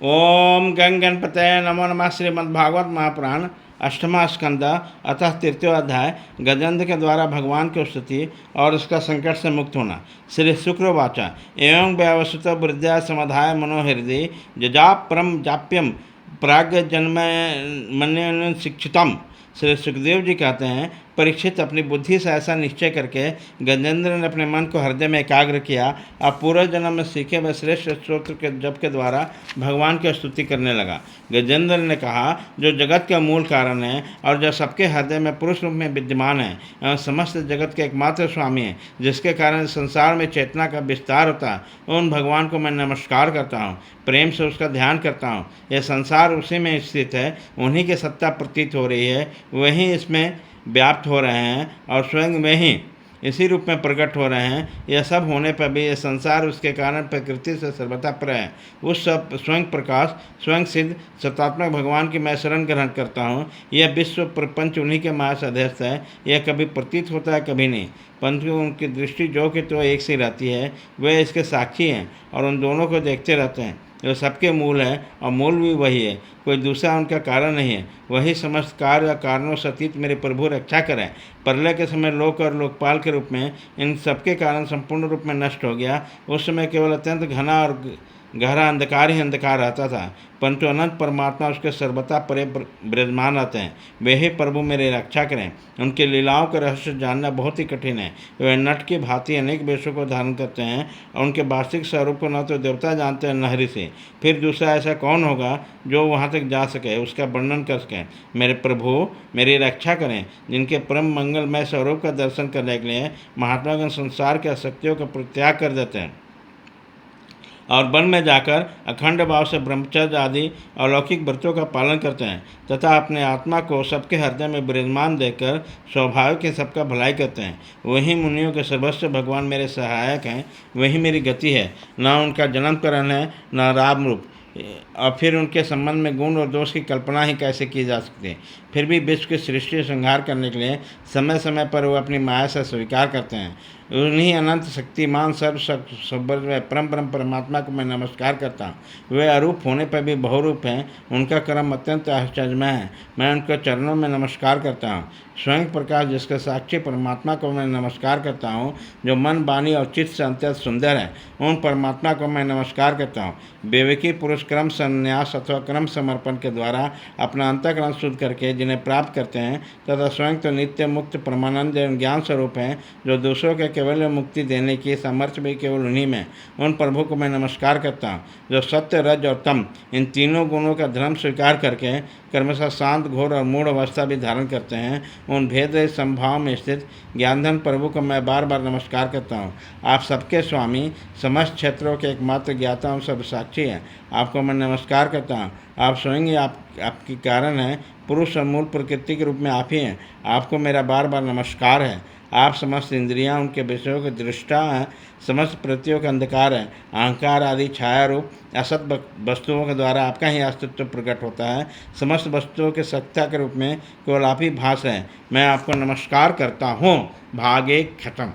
ओम गंग गणपतये नमो नमः। श्रीमद्भागवत महापुराण अष्टमा स्कंद अतः तृतीय अध्याय गजेंद्र के द्वारा भगवान की स्तुति और उसका संकट से मुक्त होना। श्री शुक्रवाचा एवं व्यवसुत बुद्ध्या समाधाय मनोहृदय जजाप परम जाप्यम प्राग जन्म मन शिक्षितम। श्री सुखदेव जी कहते हैं, परीक्षित अपनी बुद्धि से ऐसा निश्चय करके गजेंद्र ने अपने मन को हृदय में एकाग्र किया और पूर्व जन्म में सीखे व श्रेष्ठ स्तोत्र के जप के द्वारा भगवान की स्तुति करने लगा। गजेंद्र ने कहा, जो जगत का मूल कारण है और जो सबके हृदय में पुरुष रूप में विद्यमान है एवं समस्त जगत के एकमात्र स्वामी है, जिसके कारण संसार में चेतना का विस्तार होता है, उन भगवान को मैं नमस्कार करता हूँ, प्रेम से उसका ध्यान करता हूँ। यह संसार उसी में स्थित है, उन्हीं की सत्ता प्रतीत हो रही है, वही इसमें व्याप्त हो रहे हैं और स्वयं में ही इसी रूप में प्रकट हो रहे हैं। यह सब होने पर भी यह संसार उसके कारण प्रकृति से सर्वथा पर है। उस सब स्वयं प्रकाश स्वयं सिद्ध सत्तात्मक भगवान की मैं शरण ग्रहण करता हूँ। यह विश्व प्रपंच उन्हीं के माया से अध्यस्त है। यह कभी प्रतीत होता है, कभी नहीं, परंतु उनकी दृष्टि जो कि तो एक सी रहती है। वे इसके साक्षी हैं और उन दोनों को देखते रहते हैं। जो सबके मूल है और मूल भी वही है, कोई दूसरा उनका कारण नहीं है। वही समस्त कार्य या कारणों से अतीत मेरे प्रभु रक्षा करें। प्रलय के समय लोक और लोकपाल के रूप में इन सबके कारण संपूर्ण रूप में नष्ट हो गया। उस समय केवल अत्यंत घना और गहरा अंधकार ही अंधकार रहता था, परंतु अनंत परमात्मा उसके सर्वथा परे विराजमान रहते हैं। वे ही प्रभु मेरी रक्षा करें। उनकी लीलाओं का रहस्य जानना बहुत ही कठिन है। वे नट की भांति अनेक वेशों को धारण करते हैं और उनके वास्तविक स्वरूप को न तो देवता जानते हैं न ऋषि। फिर दूसरा ऐसा कौन होगा जो वहाँ तक जा सके, उसका वर्णन कर सके। मेरे प्रभु मेरी रक्षा करें। जिनके परम मंगलमय स्वरूप का दर्शन करने के लिए महात्मागण संसार के आसक्तियों का परित्याग कर देते हैं और वन में जाकर अखंड भाव से ब्रह्मचर्य आदि अलौकिक व्रतों का पालन करते हैं तथा अपने आत्मा को सबके हृदय में विराजमान देकर स्वाभाविक ही सबका भलाई करते हैं। वही मुनियों के सर्वस्व भगवान मेरे सहायक हैं। वही मेरी गति है, न उनका जन्म करण है न राम रूप। और फिर उनके संबंध में गुण और दोष की कल्पना ही कैसे की जा सकती है। फिर भी विश्व की सृष्टि संहार करने के लिए समय समय पर वो अपनी माया से स्वीकार करते हैं। उन्हीं अनंत शक्तिमान परम परम परमात्मा को मैं नमस्कार करता हूँ। वे अरूप होने पर भी बहुरूप हैं। उनका कर्म अत्यंत आश्चर्यमय है। मैं उनके चरणों में नमस्कार करता हूँ। स्वयं प्रकाश जिसके साक्षी परमात्मा को मैं नमस्कार करता हूँ, जो मन वाणी और चित्त से अत्यंत सुंदर है, उन परमात्मा को मैं नमस्कार करता हूँ। विवेकी पुरुष क्रम संन्यास अथवा क्रम समर्पण के द्वारा अपना अंतःकरण शुद्ध करके जिन्हें प्राप्त करते हैं तथा स्वयं तो नित्य मुक्त परमानंद एवं ज्ञान स्वरूप हैं, जो दूसरों के केवल मुक्ति देने की सामर्थ्य भी केवल उन्हीं में। उन प्रभु को मैं नमस्कार करता हूँ, जो सत्य रज और तम इन तीनों गुणों का धर्म स्वीकार करके क्रमशः शांत घोर और मूढ़ अवस्था भी धारण करते हैं। उन भेद संभाव में स्थित ज्ञानधन प्रभु को मैं बार बार नमस्कार करता हूँ। आप सबके स्वामी, समस्त क्षेत्रों के एकमात्र ज्ञाता एवं सब साक्षी हैं। आपको मैं नमस्कार करता हूँ। आप स्वयं ही आपकी कारण हैं। पुरुष और मूल प्रकृति के रूप में आप ही हैं। आपको मेरा बार बार नमस्कार है। आप समस्त इंद्रियां उनके विषयों के दृष्टा हैं। समस्त प्रत्ययों का अंधकार है। अहंकार आदि छाया रूप असत वस्तुओं के द्वारा आपका ही अस्तित्व प्रकट होता है। समस्त वस्तुओं के सत्ता के रूप में केवल आप ही भास हैं। मैं आपको नमस्कार करता हूँ। भाग 1 खत्म।